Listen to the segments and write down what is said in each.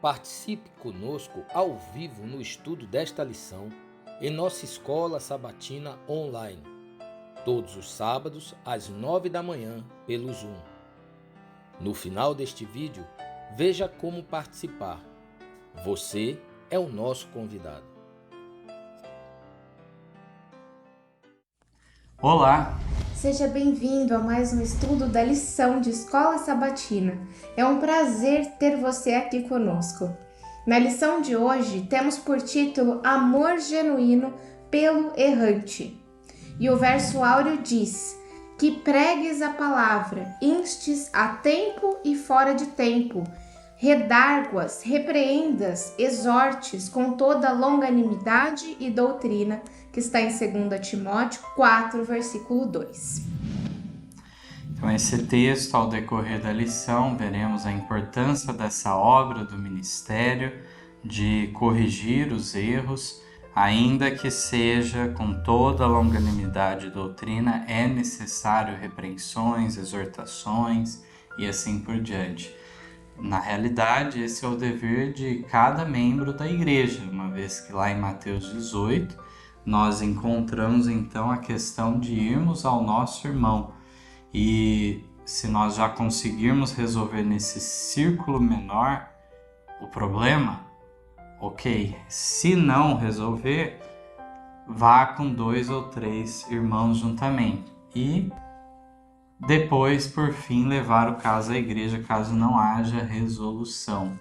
Participe conosco ao vivo no estudo desta lição em nossa escola sabatina online, todos os sábados às 9 da manhã pelo Zoom. No final deste vídeo, veja como participar. Você é o nosso convidado. Olá! Seja bem-vindo a mais um estudo da lição de Escola Sabatina. É um prazer ter você aqui conosco. Na lição de hoje, temos por título Amor Genuíno pelo Errante. E o verso áureo diz: que pregues a palavra, instes a tempo e fora de tempo, redarguas, repreendas, exortes com toda longanimidade e doutrina, que está em 2 Timóteo 4, versículo 2. Então, esse texto, ao decorrer da lição, veremos a importância dessa obra do ministério de corrigir os erros, ainda que seja com toda a longanimidade e doutrina, é necessário repreensões, exortações e assim por diante. Na realidade, esse é o dever de cada membro da igreja, uma vez que lá em Mateus 18, nós encontramos então a questão de irmos ao nosso irmão. E se nós já conseguirmos resolver nesse círculo menor o problema, ok. Se não resolver, vá com 2 ou 3 irmãos juntamente. E depois, por fim, levar o caso à igreja, caso não haja resolução.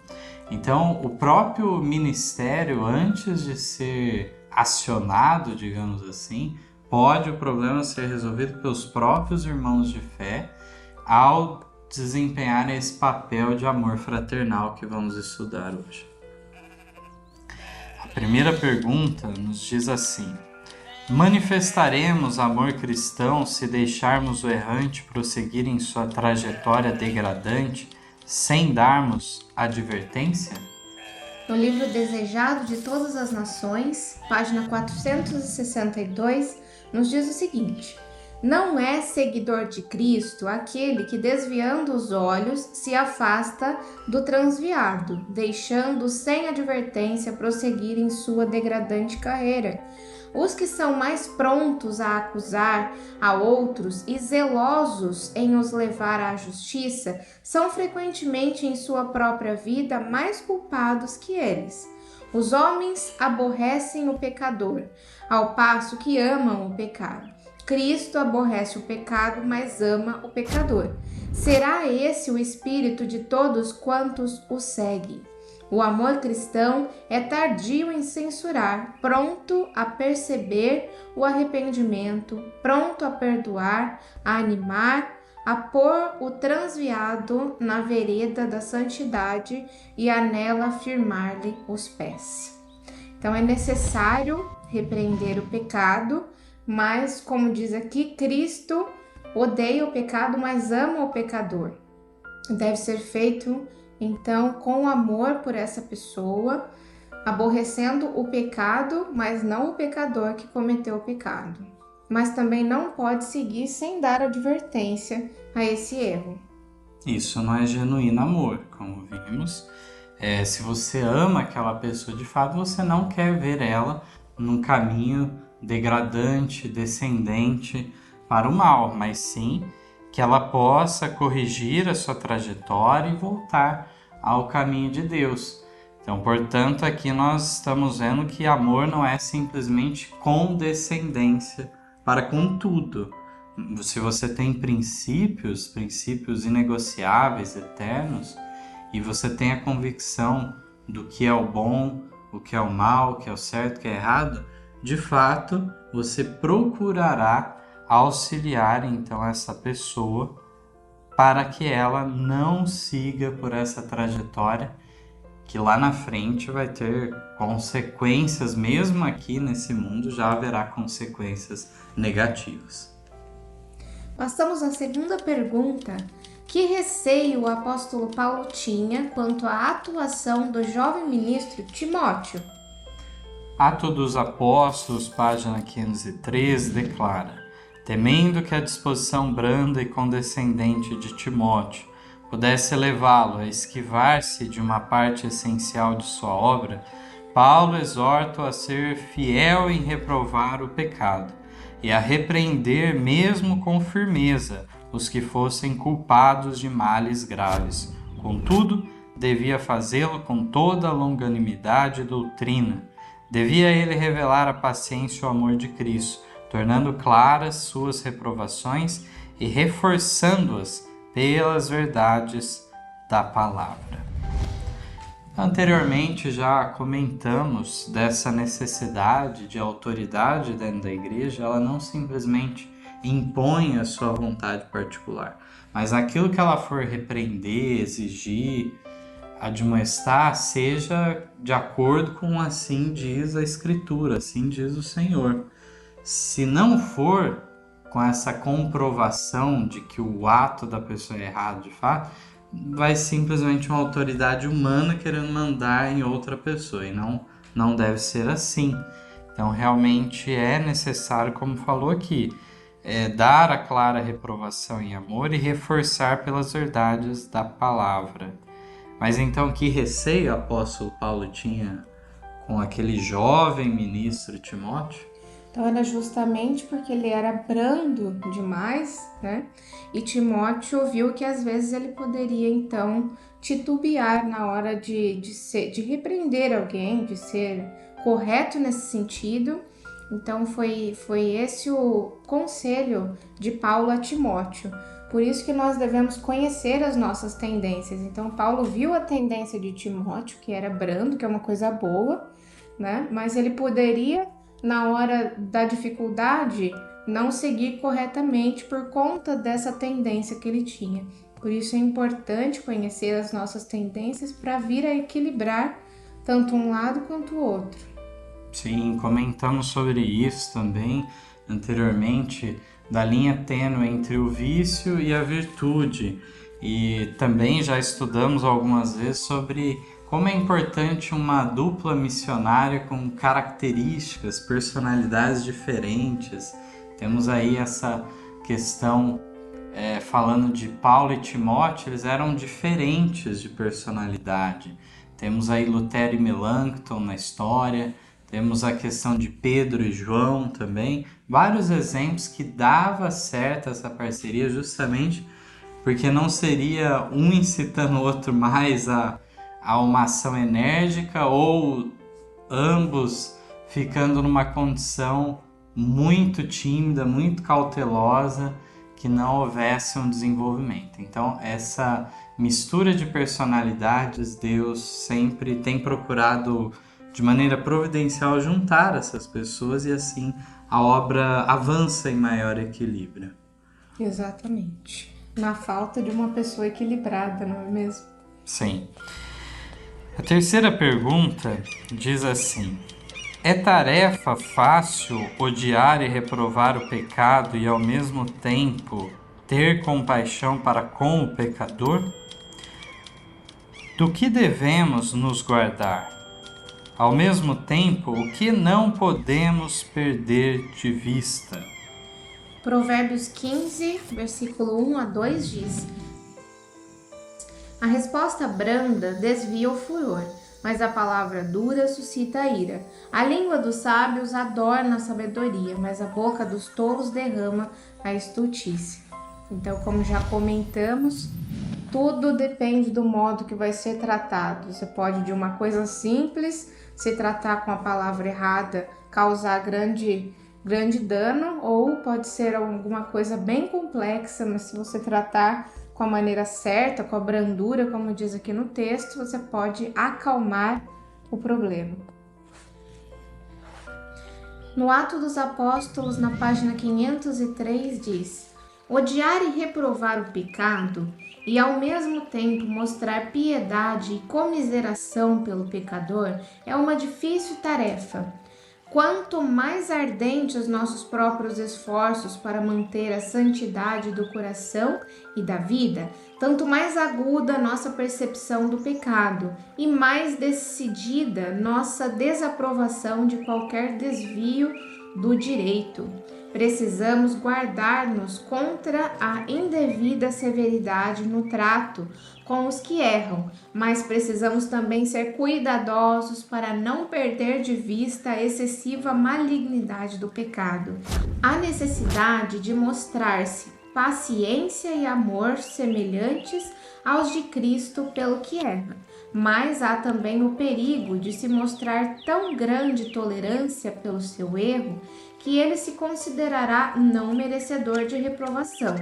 Então, o próprio ministério, antes de ser acionado, digamos assim, pode o problema ser resolvido pelos próprios irmãos de fé ao desempenhar esse papel de amor fraternal que vamos estudar hoje. A primeira pergunta nos diz assim: manifestaremos amor cristão se deixarmos o errante prosseguir em sua trajetória degradante sem darmos advertência? No livro Desejado de Todas as Nações, página 462, nos diz o seguinte: não é seguidor de Cristo aquele que, desviando os olhos, se afasta do transviado, deixando sem advertência prosseguir em sua degradante carreira. Os que são mais prontos a acusar a outros e zelosos em os levar à justiça são frequentemente em sua própria vida mais culpados que eles. Os homens aborrecem o pecador, ao passo que amam o pecado. Cristo aborrece o pecado, mas ama o pecador. Será esse o espírito de todos quantos o seguem? O amor cristão é tardio em censurar, pronto a perceber o arrependimento, pronto a perdoar, a animar, a pôr o transviado na vereda da santidade e a nela firmar-lhe os pés. Então é necessário repreender o pecado, mas, como diz aqui, Cristo odeia o pecado, mas ama o pecador. Deve ser feito então com amor por essa pessoa, aborrecendo o pecado, mas não o pecador que cometeu o pecado. Mas também não pode seguir sem dar advertência a esse erro. Isso não é genuíno amor, como vimos. Se você ama aquela pessoa de fato, você não quer ver ela num caminho degradante, descendente para o mal, mas sim que ela possa corrigir a sua trajetória e voltar ao caminho de Deus. Então, portanto, aqui nós estamos vendo que amor não é simplesmente condescendência para com tudo. Se você tem princípios inegociáveis, eternos, e você tem a convicção do que é o bom, o que é o mal, o que é o certo, o que é errado, de fato, você procurará auxiliar então essa pessoa para que ela não siga por essa trajetória que lá na frente vai ter consequências, mesmo aqui nesse mundo já haverá consequências negativas. Passamos à segunda pergunta. Que receio o apóstolo Paulo tinha quanto à atuação do jovem ministro Timóteo? Atos dos Apóstolos, página 513, declara: temendo que a disposição branda e condescendente de Timóteo pudesse levá-lo a esquivar-se de uma parte essencial de sua obra, Paulo exorta a ser fiel em reprovar o pecado e a repreender mesmo com firmeza os que fossem culpados de males graves. Contudo, devia fazê-lo com toda a longanimidade e doutrina. Devia ele revelar a paciência e o amor de Cristo, tornando claras suas reprovações e reforçando-as pelas verdades da palavra. Anteriormente já comentamos dessa necessidade de autoridade dentro da igreja. Ela não simplesmente impõe a sua vontade particular, mas aquilo que ela for repreender, exigir, admoestar, seja de acordo com assim diz a Escritura, assim diz o Senhor. Se não for com essa comprovação de que o ato da pessoa é errado de fato, vai simplesmente uma autoridade humana querendo mandar em outra pessoa, e não deve ser assim. Então realmente é necessário, como falou aqui, dar a clara reprovação em amor e reforçar pelas verdades da palavra. Mas então que receio o apóstolo Paulo tinha com aquele jovem ministro Timóteo? Então era justamente porque ele era brando demais, né? E Timóteo viu que às vezes ele poderia então titubear na hora de repreender alguém, de ser correto nesse sentido. Então foi esse o conselho de Paulo a Timóteo. Por isso que nós devemos conhecer as nossas tendências. Então Paulo viu a tendência de Timóteo, que era brando, que é uma coisa boa, né? Mas ele poderia, na hora da dificuldade, não seguir corretamente por conta dessa tendência que ele tinha. Por isso é importante conhecer as nossas tendências para vir a equilibrar tanto um lado quanto o outro. Sim, comentamos sobre isso também anteriormente, da linha tênue entre o vício e a virtude. E também já estudamos algumas vezes sobre como é importante uma dupla missionária com características, personalidades diferentes. Temos aí essa questão, falando de Paulo e Timóteo, eles eram diferentes de personalidade. Temos aí Lutero e Melanchthon na história, temos a questão de Pedro e João também, vários exemplos que dava certo essa parceria justamente porque não seria um incitando o outro mais a uma ação enérgica ou ambos ficando numa condição muito tímida, muito cautelosa, que não houvesse um desenvolvimento. Então, essa mistura de personalidades, Deus sempre tem procurado, de maneira providencial, juntar essas pessoas e assim a obra avança em maior equilíbrio. Exatamente. Na falta de uma pessoa equilibrada, não é mesmo? Sim. A terceira pergunta diz assim: é tarefa fácil odiar e reprovar o pecado e ao mesmo tempo ter compaixão para com o pecador? Do que devemos nos guardar? Ao mesmo tempo, o que não podemos perder de vista? Provérbios 15, versículo 1 a 2 diz: a resposta branda desvia o furor, mas a palavra dura suscita a ira. A língua dos sábios adorna a sabedoria, mas a boca dos tolos derrama a estultícia. Então, como já comentamos, tudo depende do modo que vai ser tratado. Você pode, de uma coisa simples, se tratar com a palavra errada, causar grande dano, ou pode ser alguma coisa bem complexa, mas se você tratar com a maneira certa, com a brandura, como diz aqui no texto, você pode acalmar o problema. No Atos dos Apóstolos, na página 503, diz: odiar e reprovar o pecado e ao mesmo tempo mostrar piedade e comiseração pelo pecador é uma difícil tarefa. Quanto mais ardentes os nossos próprios esforços para manter a santidade do coração e da vida, tanto mais aguda nossa percepção do pecado e mais decidida nossa desaprovação de qualquer desvio do direito. Precisamos guardar-nos contra a indevida severidade no trato com os que erram, mas precisamos também ser cuidadosos para não perder de vista a excessiva malignidade do pecado. Há necessidade de mostrar-se paciência e amor semelhantes aos de Cristo pelo que erra, mas há também o perigo de se mostrar tão grande tolerância pelo seu erro que ele se considerará não merecedor de reprovação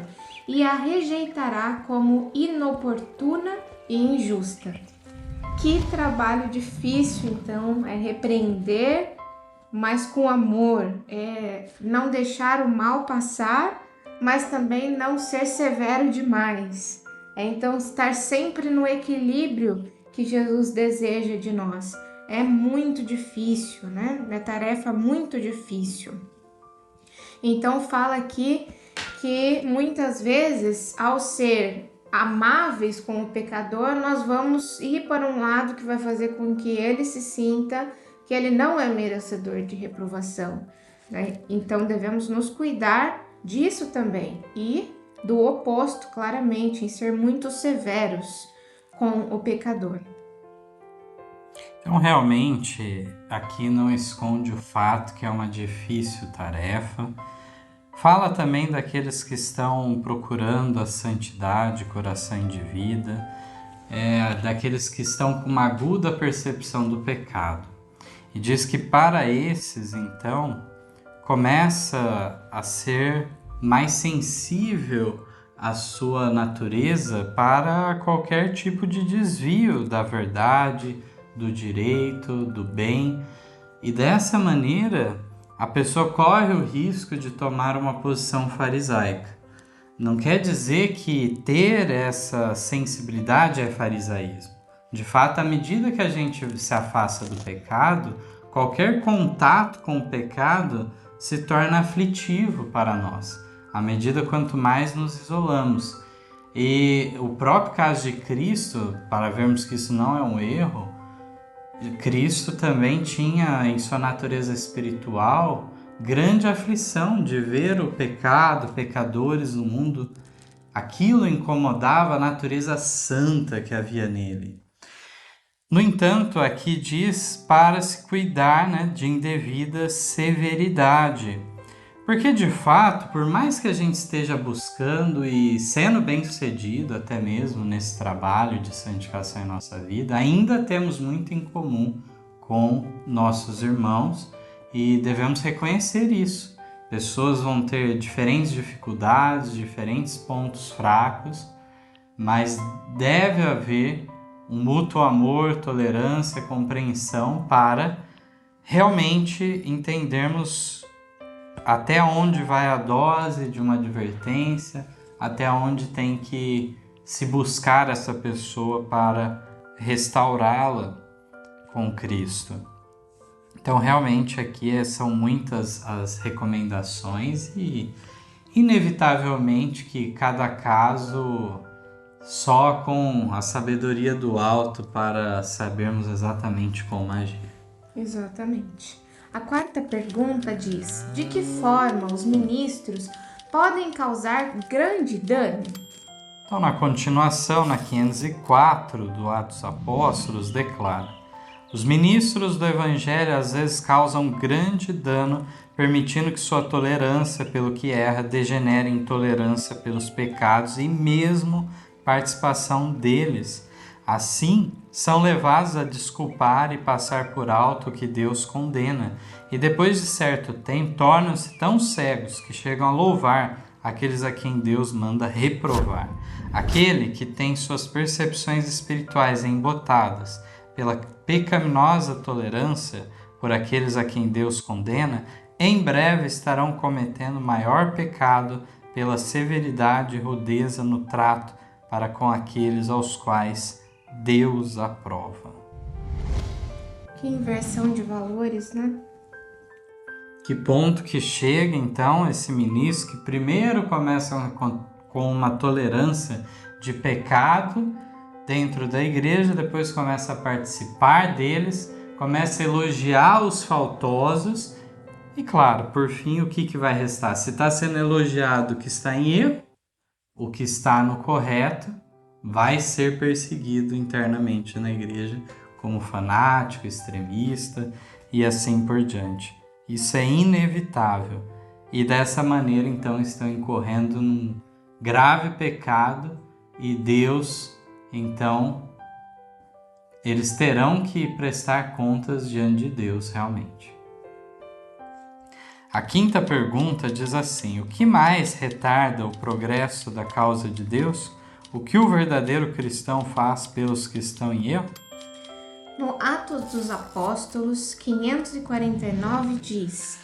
e a rejeitará como inoportuna e injusta. Que trabalho difícil, então, é repreender, mas com amor, é não deixar o mal passar, mas também não ser severo demais. É então estar sempre no equilíbrio que Jesus deseja de nós. É muito difícil, né? É tarefa muito difícil. Então fala aqui que muitas vezes, ao ser amáveis com o pecador, nós vamos ir para um lado que vai fazer com que ele se sinta que ele não é merecedor de reprovação, né? Então devemos nos cuidar disso também e do oposto, claramente, em ser muito severos com o pecador. Então, realmente, aqui não esconde o fato que é uma difícil tarefa. Fala também daqueles que estão procurando a santidade, coração de vida, daqueles que estão com uma aguda percepção do pecado. E diz que para esses, então, começa a ser mais sensível a sua natureza para qualquer tipo de desvio da verdade, do direito, do bem. E dessa maneira, a pessoa corre o risco de tomar uma posição farisaica. Não quer dizer que ter essa sensibilidade é farisaísmo. De fato, à medida que a gente se afasta do pecado, qualquer contato com o pecado se torna aflitivo para nós, à medida quanto mais nos isolamos. E o próprio caso de Cristo, para vermos que isso não é um erro, Cristo também tinha em sua natureza espiritual grande aflição de ver o pecado, pecadores no mundo. Aquilo incomodava a natureza santa que havia nele. No entanto, aqui diz para se cuidar, de indevida severidade. Porque, de fato, por mais que a gente esteja buscando e sendo bem-sucedido até mesmo nesse trabalho de santificação em nossa vida, ainda temos muito em comum com nossos irmãos e devemos reconhecer isso. Pessoas vão ter diferentes dificuldades, diferentes pontos fracos, mas deve haver um mútuo amor, tolerância, compreensão para realmente entendermos até onde vai a dose de uma advertência, até onde tem que se buscar essa pessoa para restaurá-la com Cristo. Então, realmente, aqui são muitas as recomendações e, inevitavelmente, que cada caso só com a sabedoria do alto para sabermos exatamente como agir. Exatamente. A quarta pergunta diz: de que forma os ministros podem causar grande dano? Então, na continuação, na 504 do Atos dos Apóstolos, declara: os ministros do Evangelho às vezes causam grande dano, permitindo que sua tolerância pelo que erra degenere em intolerância pelos pecados e mesmo participação deles. Assim, são levados a desculpar e passar por alto o que Deus condena, e depois de certo tempo tornam-se tão cegos que chegam a louvar aqueles a quem Deus manda reprovar. Aquele que tem suas percepções espirituais embotadas pela pecaminosa tolerância por aqueles a quem Deus condena, em breve estarão cometendo maior pecado pela severidade e rudeza no trato para com aqueles aos quais Deus aprova. Que inversão de valores, né? Que ponto que chega então esse ministro que primeiro começa com uma tolerância de pecado dentro da igreja, depois começa a participar deles, começa a elogiar os faltosos E claro, por fim, o que vai restar? Se está sendo elogiado o que está em erro, o que está no correto vai ser perseguido internamente na igreja como fanático, extremista e assim por diante. Isso é inevitável. E dessa maneira, então, estão incorrendo num grave pecado e Deus, então, eles terão que prestar contas diante de Deus realmente. A quinta pergunta diz assim: o que mais retarda o progresso da causa de Deus? O que o verdadeiro cristão faz pelos que estão em erro? No Atos dos Apóstolos 549 diz: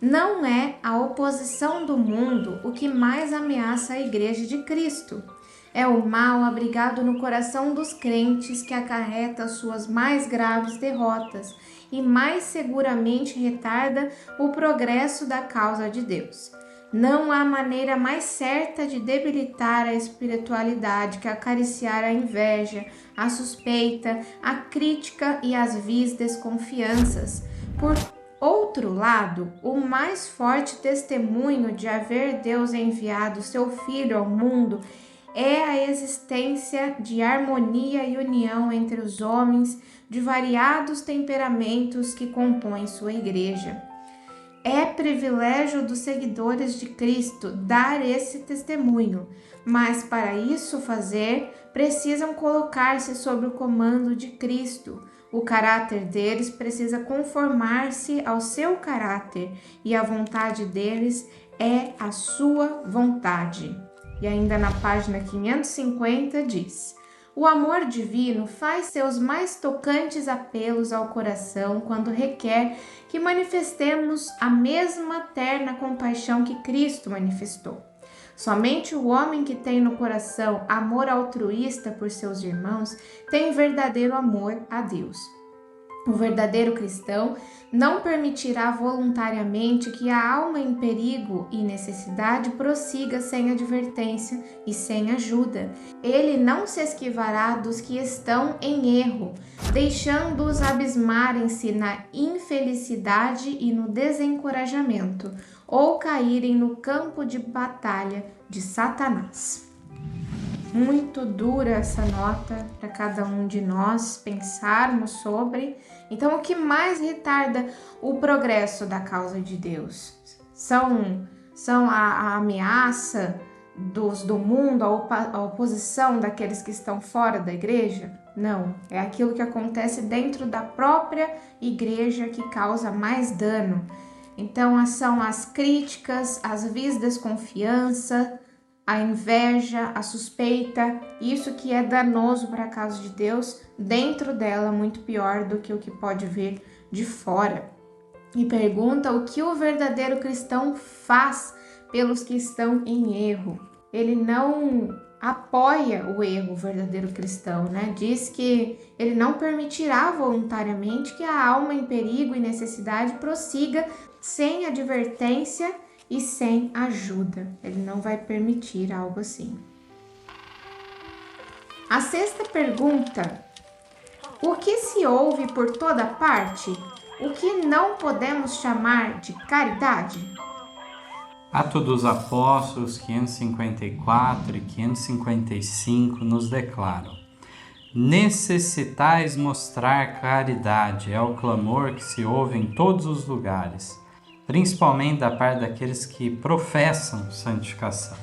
não é a oposição do mundo o que mais ameaça a Igreja de Cristo. É o mal abrigado no coração dos crentes que acarreta suas mais graves derrotas e mais seguramente retarda o progresso da causa de Deus. Não há maneira mais certa de debilitar a espiritualidade que acariciar a inveja, a suspeita, a crítica e as vis desconfianças. Por outro lado, o mais forte testemunho de haver Deus enviado seu Filho ao mundo é a existência de harmonia e união entre os homens de variados temperamentos que compõem sua igreja. É privilégio dos seguidores de Cristo dar esse testemunho, mas para isso fazer, precisam colocar-se sob o comando de Cristo. O caráter deles precisa conformar-se ao seu caráter e a vontade deles é a sua vontade. E ainda na página 550 diz: o amor divino faz seus mais tocantes apelos ao coração quando requer que manifestemos a mesma terna compaixão que Cristo manifestou. Somente o homem que tem no coração amor altruísta por seus irmãos tem verdadeiro amor a Deus. O verdadeiro cristão não permitirá voluntariamente que a alma em perigo e necessidade prossiga sem advertência e sem ajuda. Ele não se esquivará dos que estão em erro, deixando-os abismarem-se na infelicidade e no desencorajamento, ou caírem no campo de batalha de Satanás. Muito dura essa nota para cada um de nós pensarmos sobre. Então, o que mais retarda o progresso da causa de Deus? São a ameaça do mundo, a oposição daqueles que estão fora da igreja? Não, é aquilo que acontece dentro da própria igreja que causa mais dano. Então, são as críticas, as vis desconfiança, a inveja, a suspeita, isso que é danoso para a causa de Deus, dentro dela muito pior do que o que pode vir de fora. E pergunta o que o verdadeiro cristão faz pelos que estão em erro. Ele não apoia o erro, o verdadeiro cristão, né? Diz que ele não permitirá voluntariamente que a alma em perigo e necessidade prossiga sem advertência e sem ajuda. Ele não vai permitir algo assim. A sexta pergunta: o que se ouve por toda parte? O que não podemos chamar de caridade? Atos dos Apóstolos 554 e 555 nos declaram: necessitais mostrar caridade, é o clamor que se ouve em todos os lugares, principalmente da parte daqueles que professam santificação.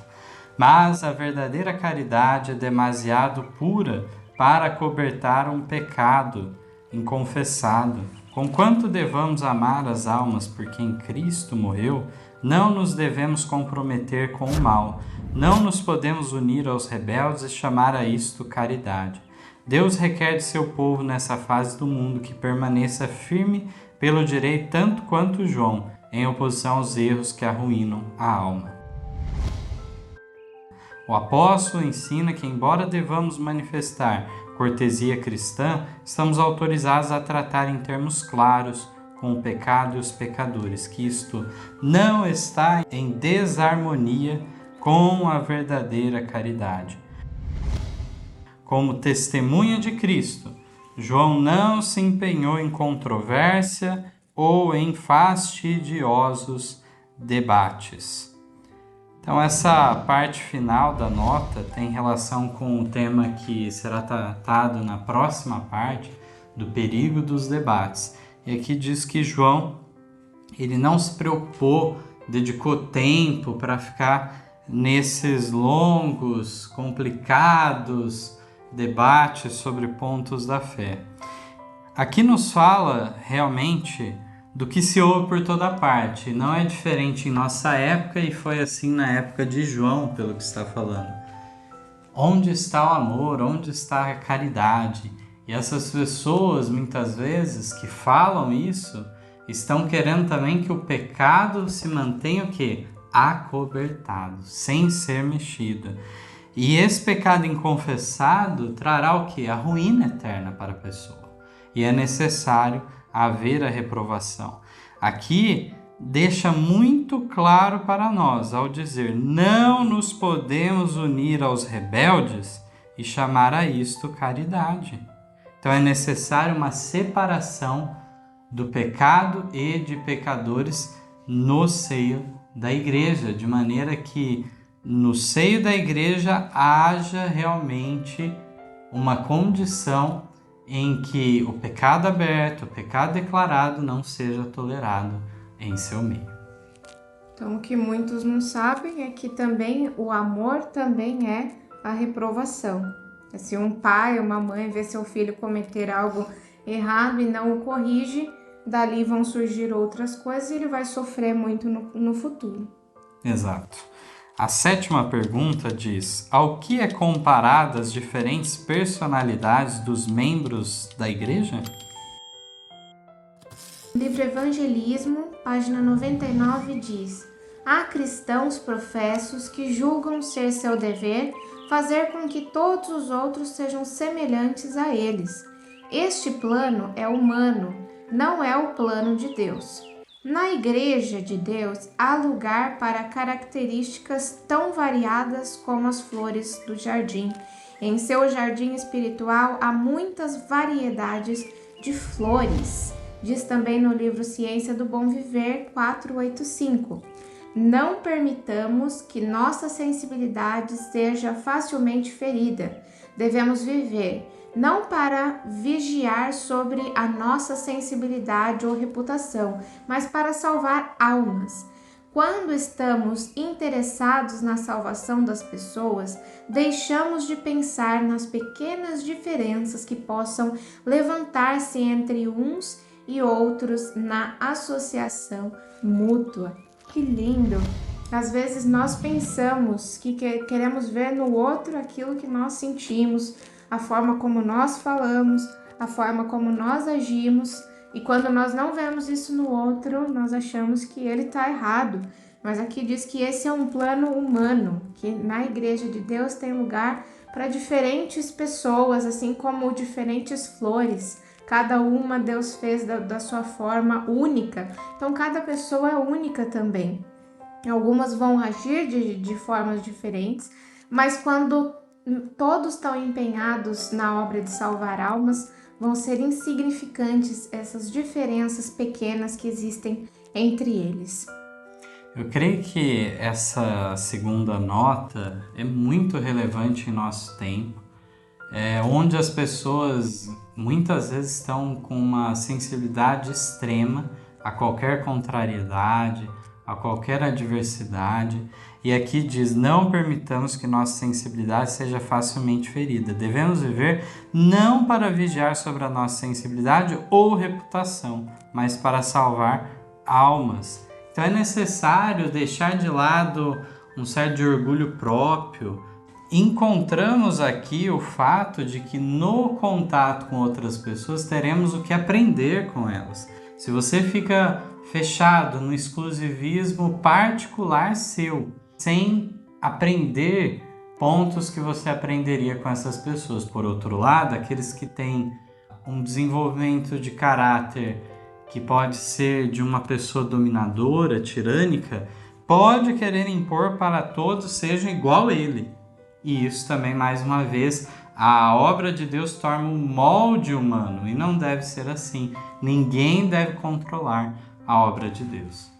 Mas a verdadeira caridade é demasiado pura para acobertar um pecado inconfessado. Conquanto devamos amar as almas por quem Cristo morreu, não nos devemos comprometer com o mal. Não nos podemos unir aos rebeldes e chamar a isto caridade. Deus requer de seu povo nessa fase do mundo que permaneça firme pelo direito tanto quanto João, em oposição aos erros que arruinam a alma. O apóstolo ensina que, embora devamos manifestar cortesia cristã, estamos autorizados a tratar em termos claros com o pecado e os pecadores, que isto não está em desarmonia com a verdadeira caridade. Como testemunha de Cristo, João não se empenhou em controvérsia ou em fastidiosos debates. Então, essa parte final da nota tem relação com o tema que será tratado na próxima parte, do perigo dos debates. E aqui diz que João, ele não se preocupou, dedicou tempo para ficar nesses longos, complicados debates sobre pontos da fé. Aqui nos fala realmente do que se ouve por toda parte. Não é diferente em nossa época e foi assim na época de João, pelo que está falando. Onde está o amor? Onde está a caridade? E essas pessoas, muitas vezes, que falam isso, estão querendo também que o pecado se mantenha o quê? Acobertado, sem ser mexido. E esse pecado inconfessado trará o quê? A ruína eterna para a pessoa. E é necessário haver a reprovação. Aqui deixa muito claro para nós ao dizer: não nos podemos unir aos rebeldes e chamar a isto caridade. Então é necessário uma separação do pecado e de pecadores no seio da igreja, de maneira que no seio da igreja haja realmente uma condição em que o pecado aberto, o pecado declarado não seja tolerado em seu meio. Então, o que muitos não sabem é que também o amor também é a reprovação. Se um pai ou uma mãe vê seu filho cometer algo errado e não o corrige, dali vão surgir outras coisas e ele vai sofrer muito no futuro. Exato. A 7ª pergunta diz: ao que é comparada as diferentes personalidades dos membros da igreja? O livro Evangelismo, página 99, diz: há cristãos professos que julgam ser seu dever fazer com que todos os outros sejam semelhantes a eles. Este plano é humano, não é o plano de Deus. Na Igreja de Deus há lugar para características tão variadas como as flores do jardim. Em seu jardim espiritual há muitas variedades de flores. Diz também no livro Ciência do Bom Viver 485. Não permitamos que nossa sensibilidade seja facilmente ferida. Devemos viver não para vigiar sobre a nossa sensibilidade ou reputação, mas para salvar almas. Quando estamos interessados na salvação das pessoas, deixamos de pensar nas pequenas diferenças que possam levantar-se entre uns e outros na associação mútua. Que lindo! Às vezes nós pensamos que queremos ver no outro aquilo que nós sentimos, a forma como nós falamos, a forma como nós agimos, e quando nós não vemos isso no outro, nós achamos que ele está errado. Mas aqui diz que esse é um plano humano, que na Igreja de Deus tem lugar para diferentes pessoas, assim como diferentes flores. Cada uma Deus fez da sua forma única, então cada pessoa é única também. Algumas vão agir de formas diferentes, mas quando todos estão empenhados na obra de salvar almas, vão ser insignificantes essas diferenças pequenas que existem entre eles. Eu creio que essa segunda nota é muito relevante em nosso tempo, onde as pessoas muitas vezes estão com uma sensibilidade extrema a qualquer contrariedade, a qualquer adversidade. E aqui diz: não permitamos que nossa sensibilidade seja facilmente ferida. Devemos viver não para vigiar sobre a nossa sensibilidade ou reputação, mas para salvar almas. Então é necessário deixar de lado um certo orgulho próprio. Encontramos aqui o fato de que no contato com outras pessoas teremos o que aprender com elas. Se você fica fechado no exclusivismo particular seu, sem aprender pontos que você aprenderia com essas pessoas. Por outro lado, aqueles que têm um desenvolvimento de caráter que pode ser de uma pessoa dominadora, tirânica, pode querer impor para todos sejam igual a ele. E isso também, mais uma vez, A obra de Deus torna o molde humano e não deve ser assim. Ninguém deve controlar a obra de Deus.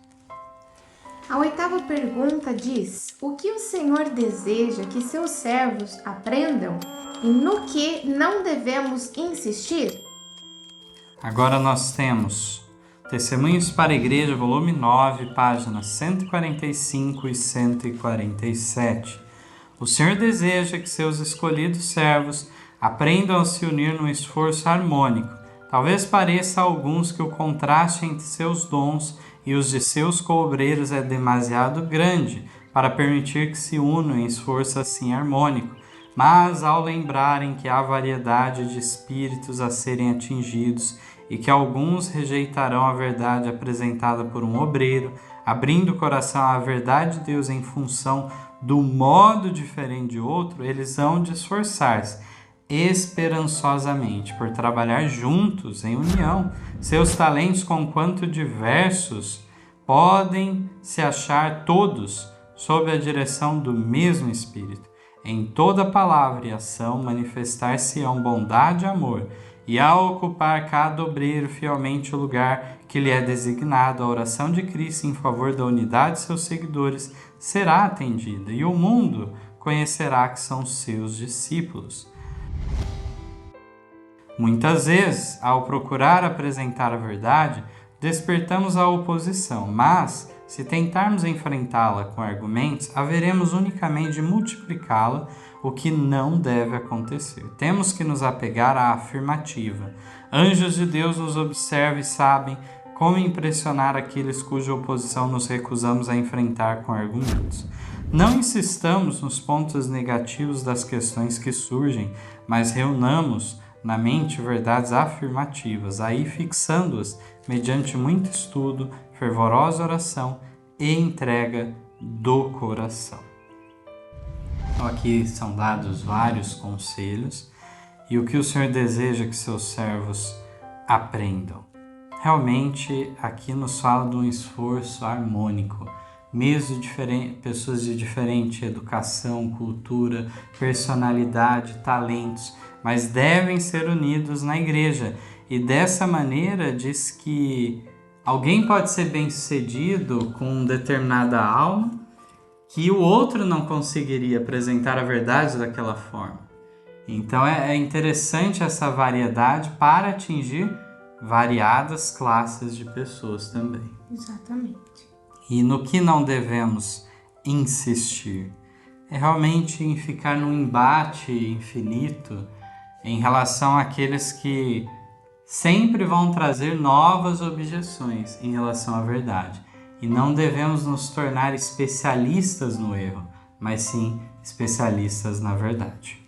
A 8ª pergunta diz: o que o Senhor deseja que seus servos aprendam e no que não devemos insistir? Agora nós temos Testemunhos para a Igreja, volume 9, páginas 145 e 147. O Senhor deseja que seus escolhidos servos aprendam a se unir num esforço harmônico. Talvez pareça a alguns que o contraste entre seus dons e os de seus co-obreiros é demasiado grande para permitir que se unam em esforço assim harmônico. Mas ao lembrarem que há variedade de espíritos a serem atingidos e que alguns rejeitarão a verdade apresentada por um obreiro, abrindo o coração à verdade de Deus em função do modo diferente de outro, eles hão de esforçar-se esperançosamente por trabalhar juntos em união. Seus talentos, conquanto diversos, podem se achar todos sob a direção do mesmo Espírito. Em toda palavra e ação manifestar-se-ão bondade e amor, e ao ocupar cada obreiro fielmente o lugar que lhe é designado, a oração de Cristo em favor da unidade de seus seguidores será atendida, e o mundo conhecerá que são seus discípulos. Muitas vezes, ao procurar apresentar a verdade, despertamos a oposição, mas, se tentarmos enfrentá-la com argumentos, haveremos unicamente de multiplicá-la, o que não deve acontecer. Temos que nos apegar à afirmativa. Anjos de Deus nos observam e sabem como impressionar aqueles cuja oposição nos recusamos a enfrentar com argumentos. Não insistamos nos pontos negativos das questões que surgem, mas reunamos na mente verdades afirmativas, aí fixando-as mediante muito estudo, fervorosa oração e entrega do coração. Então aqui são dados vários conselhos e o que o Senhor deseja que seus servos aprendam. Realmente aqui nos fala de um esforço harmônico, mesmo pessoas de diferente educação, cultura, personalidade, talentos, mas devem ser unidos na igreja. E dessa maneira diz que alguém pode ser bem-sucedido com determinada alma que o outro não conseguiria apresentar a verdade daquela forma. Então é interessante essa variedade para atingir variadas classes de pessoas também. Exatamente. E no que não devemos insistir é realmente em ficar num embate infinito em relação àqueles que sempre vão trazer novas objeções em relação à verdade. E não devemos nos tornar especialistas no erro, mas sim especialistas na verdade.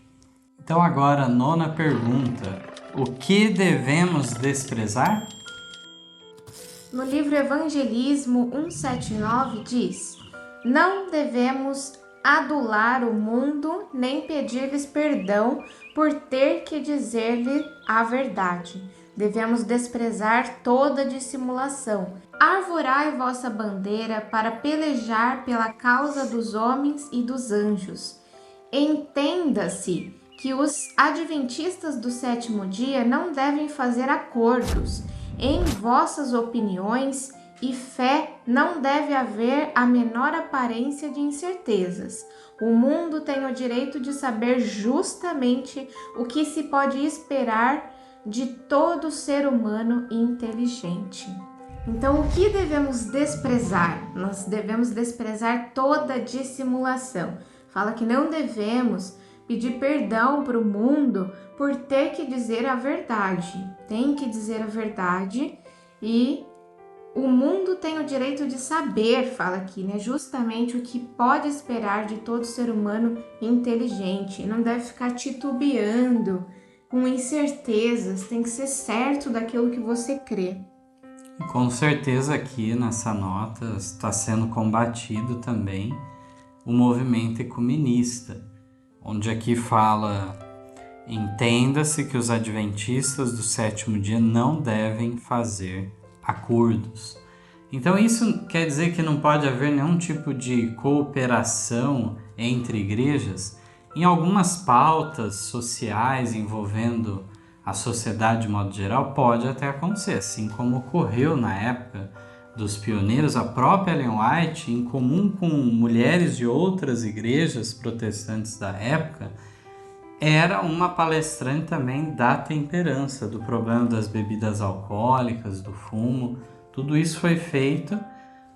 Então agora, 9ª pergunta: o que devemos desprezar? No livro Evangelismo 179 diz: não devemos adular o mundo nem pedir-lhes perdão por ter que dizer-lhe a verdade. Devemos desprezar toda dissimulação. Arvorai vossa bandeira para pelejar pela causa dos homens e dos anjos. Entenda-se que os adventistas do 7º dia não devem fazer acordos. Em vossas opiniões e fé não deve haver a menor aparência de incertezas. O mundo tem o direito de saber justamente o que se pode esperar de todo ser humano inteligente. Então, o que devemos desprezar? Nós devemos desprezar toda dissimulação. Fala que não devemos pedir perdão para o mundo por ter que dizer a verdade. Tem que dizer a verdade e o mundo tem o direito de saber, fala aqui, né? Justamente o que pode esperar de todo ser humano inteligente. Não deve ficar titubeando, com incertezas, tem que ser certo daquilo que você crê. Com certeza aqui nessa nota está sendo combatido também o movimento ecumenista, onde aqui fala: entenda-se que os adventistas do 7º dia não devem fazer acordos. Então isso quer dizer que não pode haver nenhum tipo de cooperação entre igrejas? Em algumas pautas sociais envolvendo a sociedade de modo geral, pode até acontecer, assim como ocorreu na época dos pioneiros. A própria Ellen White, em comum com mulheres de outras igrejas protestantes da época, era uma palestrante também da temperança, do problema das bebidas alcoólicas, do fumo. Tudo isso foi feito,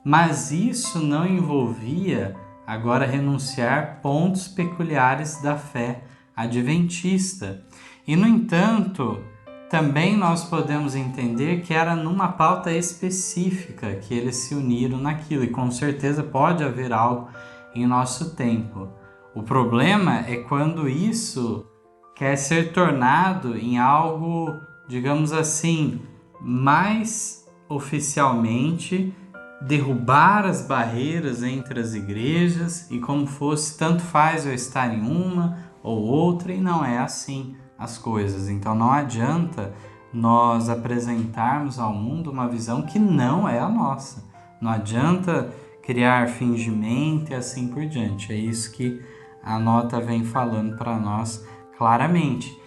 mas isso não envolvia agora renunciar pontos peculiares da fé adventista. E, no entanto, também nós podemos entender que era numa pauta específica que eles se uniram naquilo, e com certeza pode haver algo em nosso tempo. O problema é quando isso quer ser tornado em algo, digamos assim, mais oficialmente, derrubar as barreiras entre as igrejas e como fosse tanto faz eu estar em uma ou outra, e não é assim as coisas. Então não adianta nós apresentarmos ao mundo uma visão que não é a nossa. Não adianta criar fingimento e assim por diante. É isso que a nota vem falando para nós claramente.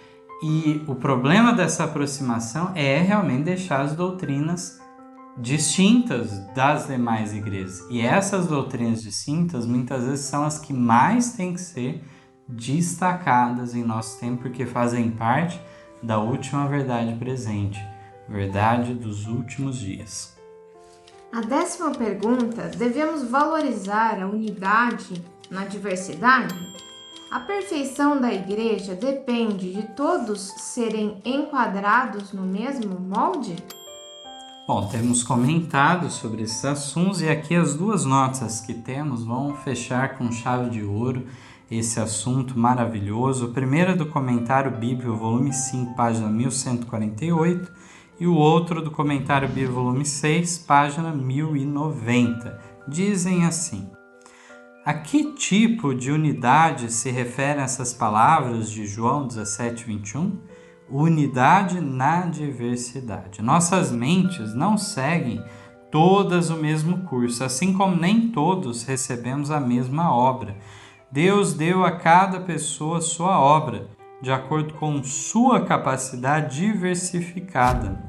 E o problema dessa aproximação é realmente deixar as doutrinas distintas das demais igrejas. E essas doutrinas distintas muitas vezes são as que mais têm que ser destacadas em nosso tempo, porque fazem parte da última verdade presente, verdade dos últimos dias. A 10ª pergunta: devemos valorizar a unidade na diversidade? A perfeição da igreja depende de todos serem enquadrados no mesmo molde? Bom, temos comentado sobre esses assuntos e aqui as duas notas que temos vão fechar com chave de ouro esse assunto maravilhoso. O primeiro é do Comentário Bíblico, volume 5, página 1148, e o outro do Comentário Bíblico, volume 6, página 1090. Dizem assim: a que tipo de unidade se referem essas palavras de João 17:21? Unidade na diversidade. Nossas mentes não seguem todas o mesmo curso, assim como nem todos recebemos a mesma obra. Deus deu a cada pessoa sua obra, de acordo com sua capacidade diversificada.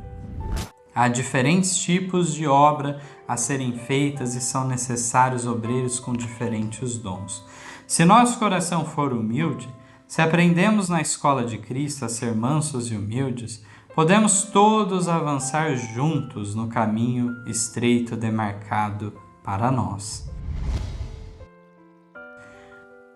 Há diferentes tipos de obra a serem feitas e são necessários obreiros com diferentes dons. Se nosso coração for humilde, se aprendemos na escola de Cristo a ser mansos e humildes, podemos todos avançar juntos no caminho estreito demarcado para nós.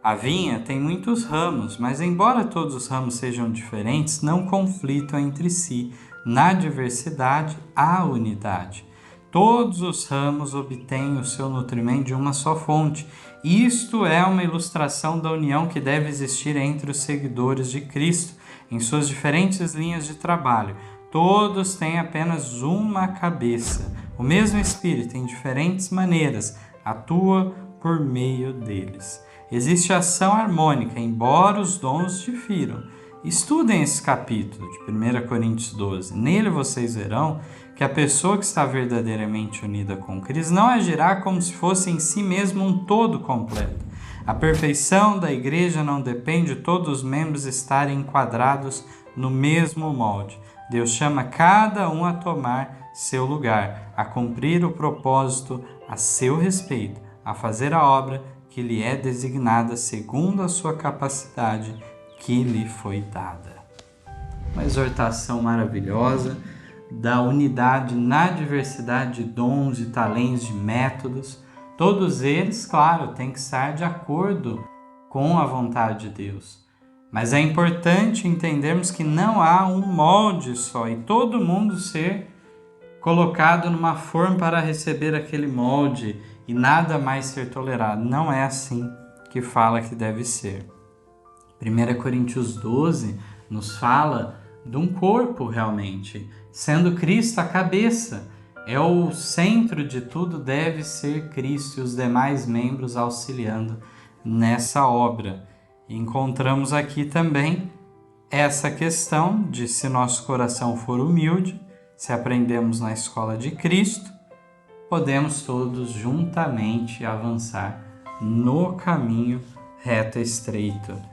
A vinha tem muitos ramos, mas embora todos os ramos sejam diferentes, não conflitam entre si. Na diversidade há unidade. Todos os ramos obtêm o seu nutrimento de uma só fonte. Isto é uma ilustração da união que deve existir entre os seguidores de Cristo em suas diferentes linhas de trabalho. Todos têm apenas uma cabeça. O mesmo Espírito, em diferentes maneiras, atua por meio deles. Existe ação harmônica, embora os dons difiram. Estudem esse capítulo de 1 Coríntios 12. Nele vocês verão que a pessoa que está verdadeiramente unida com Cristo não agirá como se fosse em si mesmo um todo completo. A perfeição da igreja não depende de todos os membros estarem enquadrados no mesmo molde. Deus chama cada um a tomar seu lugar, a cumprir o propósito a seu respeito, a fazer a obra que lhe é designada segundo a sua capacidade que lhe foi dada. Uma exortação maravilhosa da unidade na diversidade de dons, de talentos, de métodos. Todos eles, claro, têm que estar de acordo com a vontade de Deus. Mas é importante entendermos que não há um molde só e todo mundo ser colocado numa forma para receber aquele molde e nada mais ser tolerado. Não é assim que fala que deve ser. 1 Coríntios 12 nos fala de um corpo realmente, sendo Cristo a cabeça. É o centro de tudo, deve ser Cristo e os demais membros auxiliando nessa obra. E encontramos aqui também essa questão de se nosso coração for humilde, se aprendemos na escola de Cristo, podemos todos juntamente avançar no caminho reto e estreito.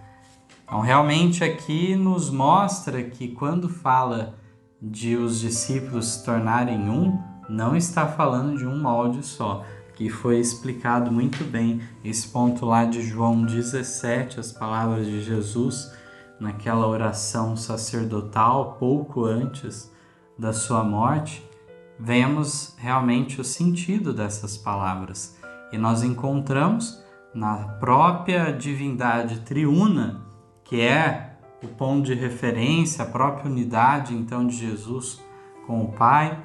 Então, realmente aqui nos mostra que quando fala de os discípulos se tornarem um, não está falando de um molde só, que foi explicado muito bem esse ponto lá de João 17, as palavras de Jesus, naquela oração sacerdotal, pouco antes da sua morte, vemos realmente o sentido dessas palavras. E nós encontramos na própria divindade triuna, que é o ponto de referência, a própria unidade então de Jesus com o Pai.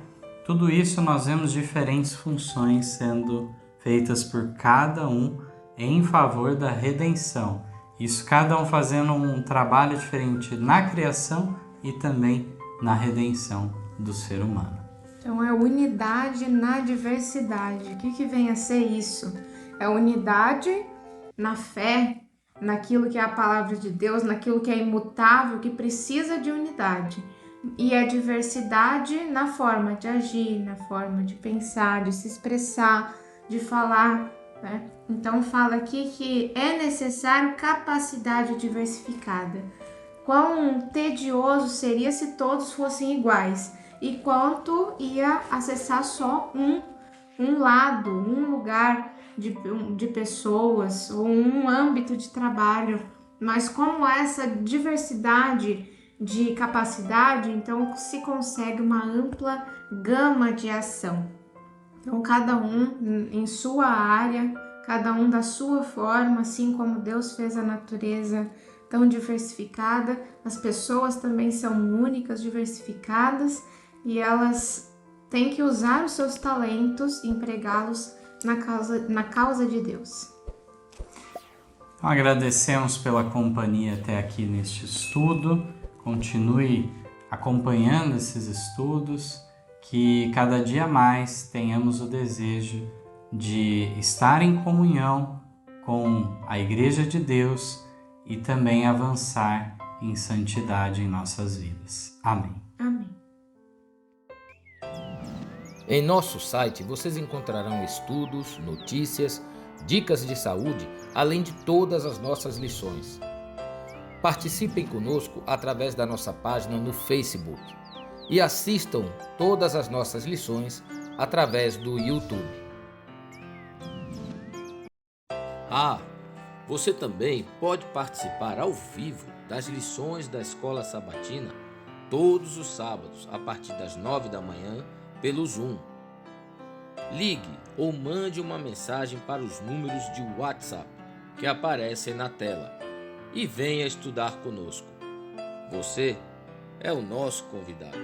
Tudo isso nós vemos diferentes funções sendo feitas por cada um em favor da redenção. Isso cada um fazendo um trabalho diferente na criação e também na redenção do ser humano. Então é unidade na diversidade. O que vem a ser isso? É unidade na fé, naquilo que é a palavra de Deus, naquilo que é imutável, que precisa de unidade. E a diversidade na forma de agir, na forma de pensar, de se expressar, de falar, né? Então fala aqui que é necessário capacidade diversificada. Quão tedioso seria se todos fossem iguais e quanto ia acessar só um lado, um lugar de pessoas ou um âmbito de trabalho. Mas como essa diversidade de capacidade, então se consegue uma ampla gama de ação. Então cada um em sua área, cada um da sua forma, assim como Deus fez a natureza tão diversificada, as pessoas também são únicas, diversificadas, e elas têm que usar os seus talentos e empregá-los na causa de Deus. Então, agradecemos pela companhia até aqui neste estudo. Continue acompanhando esses estudos, que cada dia mais tenhamos o desejo de estar em comunhão com a Igreja de Deus e também avançar em santidade em nossas vidas. Amém. Amém. Em nosso site vocês encontrarão estudos, notícias, dicas de saúde, além de todas as nossas lições. Participem conosco através da nossa página no Facebook e assistam todas as nossas lições através do YouTube. Você também pode participar ao vivo das lições da Escola Sabatina todos os sábados a partir das 9 da manhã pelo Zoom. Ligue ou mande uma mensagem para os números de WhatsApp que aparecem na tela e venha estudar conosco. Você é o nosso convidado.